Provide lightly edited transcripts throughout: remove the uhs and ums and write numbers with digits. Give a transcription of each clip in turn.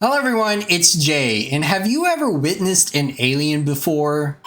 Hello everyone, it's Jay, and have you ever witnessed an alien before?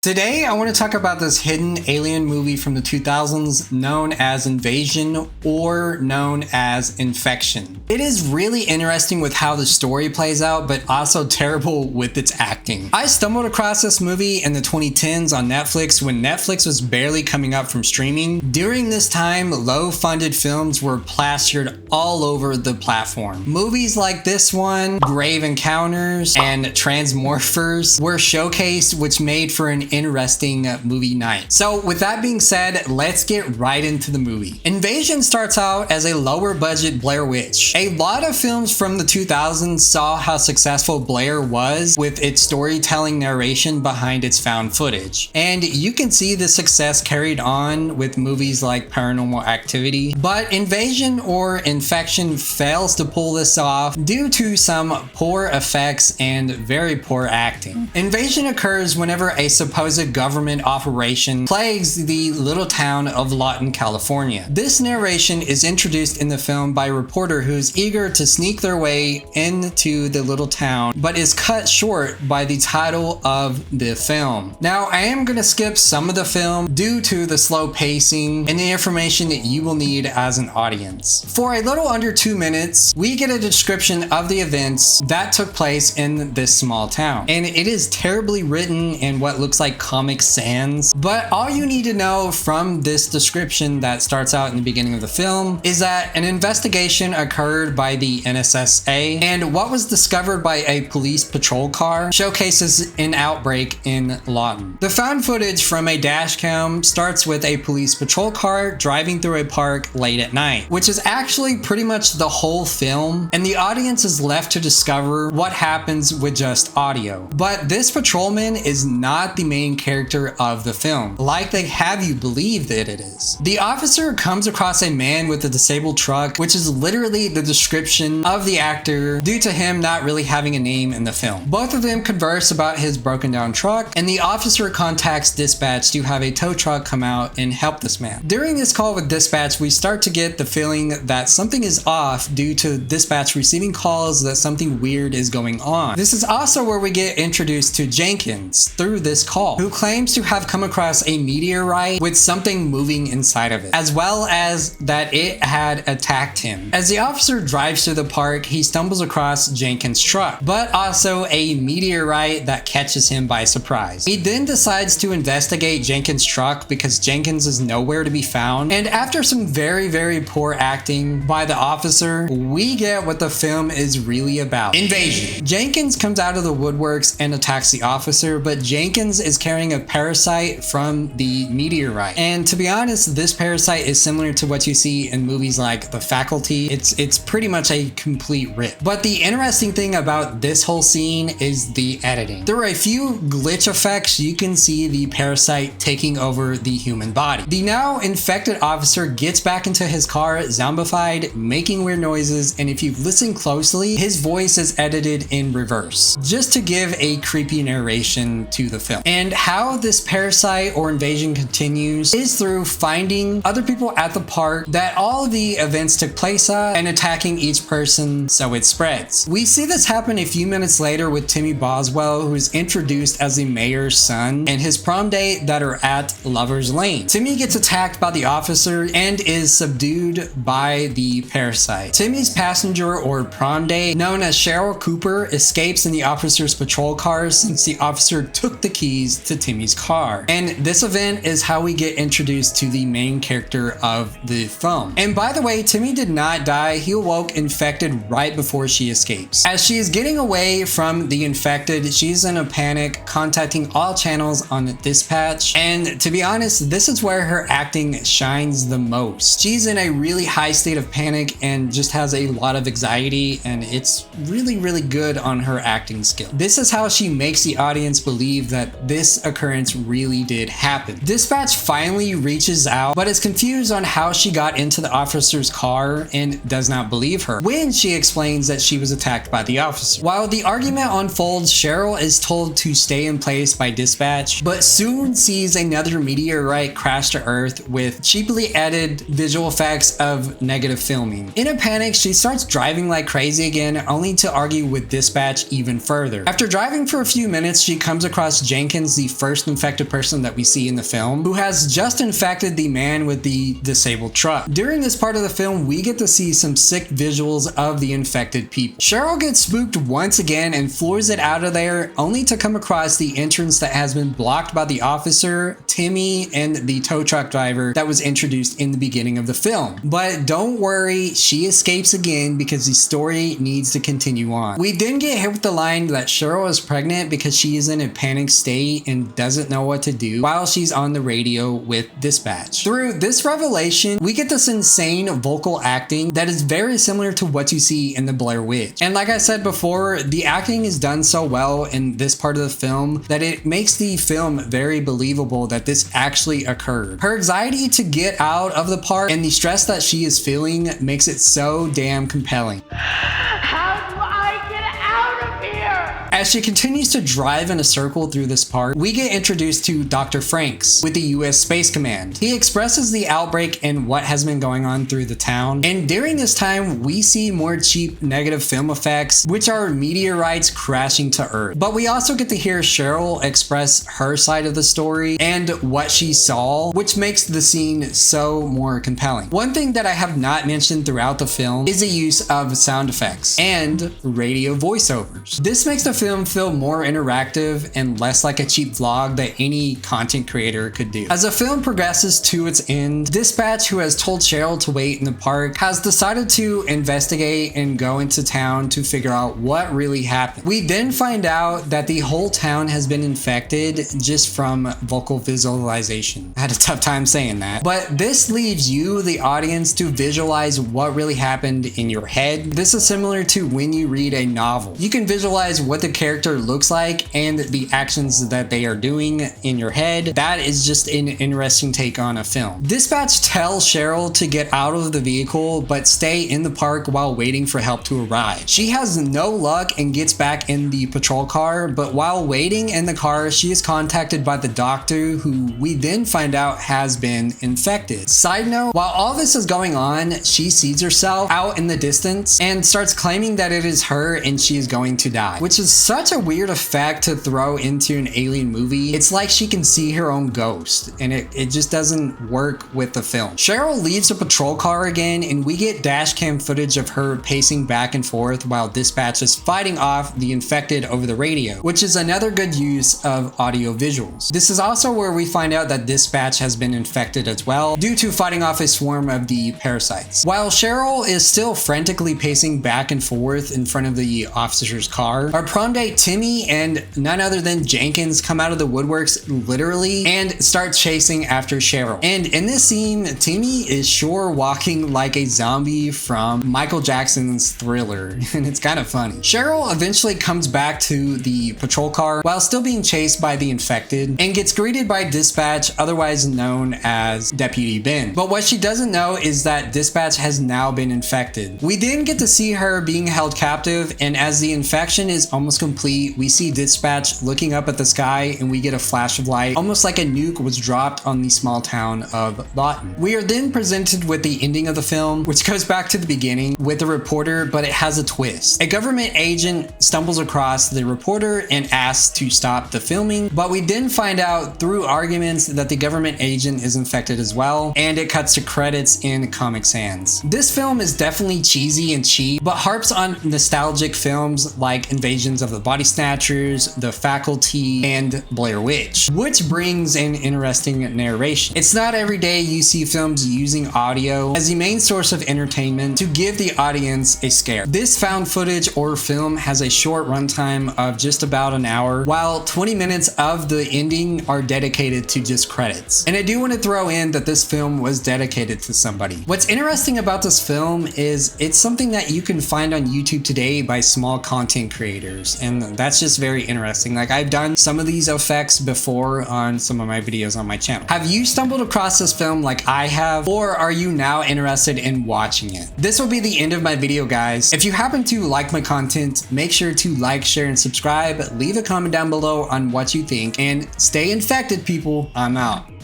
Today, I want to talk about this hidden alien movie from the 2000s known as Invasion or known as Infection. It is really interesting with how the story plays out, but also terrible with its acting. I stumbled across this movie in the 2010s on Netflix when Netflix was barely coming up from streaming. During this time, low-funded films were plastered all over the platform. Movies like this one, Grave Encounters, and Transmorphers were showcased, which made for an interesting movie night. So with that being said, let's get right into the movie. Invasion starts out as a lower budget Blair Witch. A lot of films from the 2000s saw how successful Blair was with its storytelling narration behind its found footage. And you can see the success carried on with movies like Paranormal Activity, but Invasion or Infection fails to pull this off due to some poor effects and very poor acting. Invasion occurs whenever a supposed government operation plagues the little town of Lawton, California. This narration is introduced in the film by a reporter who's eager to sneak their way into the little town, but is cut short by the title of the film. Now, I am going to skip some of the film due to the slow pacing and the information that you will need as an audience. For a little under 2 minutes, we get a description of the events that took place in this small town, and it is terribly written in what looks like Comic Sans, but all you need to know from this description that starts out in the beginning of the film is that an investigation occurred by the NSSA, and what was discovered by a police patrol car showcases an outbreak in Lawton. The found footage from a dash cam starts with a police patrol car driving through a park late at night, which is actually pretty much the whole film, and the audience is left to discover what happens with just audio. But this patrolman is not the main character of the film, like they have you believe that it is. The officer comes across a man with a disabled truck, which is literally the description of the actor due to him not really having a name in the film. Both of them converse about his broken down truck, and the officer contacts dispatch to have a tow truck come out and help this man. During this call with dispatch, we start to get the feeling that something is off due to dispatch receiving calls that something weird is going on. This is also where we get introduced to Jenkins through this call, who claims to have come across a meteorite with something moving inside of it, as well as that it had attacked him. As the officer drives through the park, he stumbles across Jenkins' truck, but also a meteorite that catches him by surprise. He then decides to investigate Jenkins' truck because Jenkins is nowhere to be found, and after some very poor acting by the officer, we get what the film is really about. Invasion. Jenkins comes out of the woodworks and attacks the officer, but Jenkins is carrying a parasite from the meteorite. And to be honest, this parasite is similar to what you see in movies like The Faculty. It's pretty much a complete rip. But the interesting thing about this whole scene is the editing. There are a few glitch effects. You can see the parasite taking over the human body. The now infected officer gets back into his car, zombified, making weird noises, and if you listen closely, his voice is edited in reverse, just to give a creepy narration to the film. And how this parasite or invasion continues is through finding other people at the park that all of the events took place at and attacking each person so it spreads. We see this happen a few minutes later with Timmy Boswell, who is introduced as the mayor's son, and his prom date that are at Lover's Lane. Timmy gets attacked by the officer and is subdued by the parasite. Timmy's passenger or prom date, known as Cheryl Cooper, escapes in the officer's patrol car since the officer took the keys to Timmy's car. And this event is how we get introduced to the main character of the film. And by the way, Timmy did not die. He awoke infected right before she escapes. As she is getting away from the infected, she's in a panic, contacting all channels on the dispatch. And to be honest, this is where her acting shines the most. She's in a really high state of panic and just has a lot of anxiety, and it's really good on her acting skill. This is how she makes the audience believe that this this occurrence really did happen. Dispatch finally reaches out, but is confused on how she got into the officer's car and does not believe her when she explains that she was attacked by the officer. While the argument unfolds, Cheryl is told to stay in place by Dispatch, but soon sees another meteorite crash to Earth with cheaply added visual effects of negative filming. In a panic, she starts driving like crazy again, only to argue with Dispatch even further. After driving for a few minutes, she comes across Jenkins, the first infected person that we see in the film, who has just infected the man with the disabled truck. During this part of the film, we get to see some sick visuals of the infected people. Cheryl gets spooked once again and floors it out of there, only to come across the entrance that has been blocked by the officer, Timmy, and the tow truck driver that was introduced in the beginning of the film. But don't worry, she escapes again because the story needs to continue on. We then get hit with the line that Cheryl is pregnant because she is in a panic state and doesn't know what to do while she's on the radio with Dispatch. Through this revelation, we get this insane vocal acting that is very similar to what you see in the Blair Witch. And like I said before, the acting is done so well in this part of the film that it makes the film very believable that this actually occurred. Her anxiety to get out of the park and the stress that she is feeling makes it so damn compelling. How do I get out of here? As she continues to drive in a circle through this park, we get introduced to Dr. Franks with the US Space Command. He expresses the outbreak and what has been going on through the town, and during this time we see more cheap negative film effects, which are meteorites crashing to Earth. But we also get to hear Cheryl express her side of the story and what she saw, which makes the scene so more compelling. One thing that I have not mentioned throughout the film is the use of sound effects and radio voiceovers. This makes the film feel more interactive and less like a cheap vlog that any content creator could do. As the film progresses to its end, Dispatch, who has told Cheryl to wait in the park, has decided to investigate and go into town to figure out what really happened. We then find out that the whole town has been infected just from vocal visualization. I had a tough time saying that. But this leaves you, the audience, to visualize what really happened in your head. This is similar to when you read a novel. You can visualize what the character looks like and the actions that they are doing in your head. That is just an interesting take on a film. Dispatch tells Cheryl to get out of the vehicle but stay in the park while waiting for help to arrive. She has no luck and gets back in the patrol car, but while waiting in the car, she is contacted by the doctor, who we then find out has been infected. Side note, while all this is going on, she sees herself out in the distance and starts claiming that it is her and she is going to die, which is such a weird effect to throw into an alien movie. It's like she can see her own ghost, and it just doesn't work with the film. Cheryl leaves the patrol car again, and we get dash cam footage of her pacing back and forth while Dispatch is fighting off the infected over the radio, which is another good use of audio visuals. This is also where we find out that Dispatch has been infected as well due to fighting off a swarm of the parasites. While Cheryl is still frantically pacing back and forth in front of the officer's car, our prom date Timmy and none other than Jenkins come out of the woodworks literally and start chasing after Cheryl. And in this scene, Timmy is sure walking like a zombie from Michael Jackson's Thriller, and it's kind of funny. Cheryl eventually comes back to the patrol car while still being chased by the infected and gets greeted by Dispatch, otherwise known as Deputy Ben. But what she doesn't know is that Dispatch has now been infected. We then get to see her being held captive, and as the infection is almost complete, we see Dispatch looking up at the sky and we get a flash of light, almost like a nuke was dropped on the small town of Lawton. We are then presented with the ending of the film, which goes back to the beginning with the reporter, but it has a twist. A government agent stumbles across the reporter and asks to stop the filming, but we then find out through arguments that the government agent is infected as well, and it cuts to credits in Comic Sans. This film is definitely cheesy and cheap, but harps on nostalgic films like Invasions of the Body Snatchers, The Faculty, and Blair Witch, which brings an interesting narration. It's not every day you see films using audio as the main source of entertainment to give the audience a scare. This found footage or film has a short runtime of just about an hour, while 20 minutes of the ending are dedicated to just credits. And I do want to throw in that this film was dedicated to somebody. What's interesting about this film is it's something that you can find on YouTube today by small content creators, and that's just very interesting. Like, I've done some of these effects before on some of my videos on my channel. Have you stumbled across this film like I have, or are you now interested in watching it? This will be the end of my video, guys. If you happen to like my content, make sure to like, share, and subscribe. Leave a comment down below on what you think, and stay infected, people. I'm out.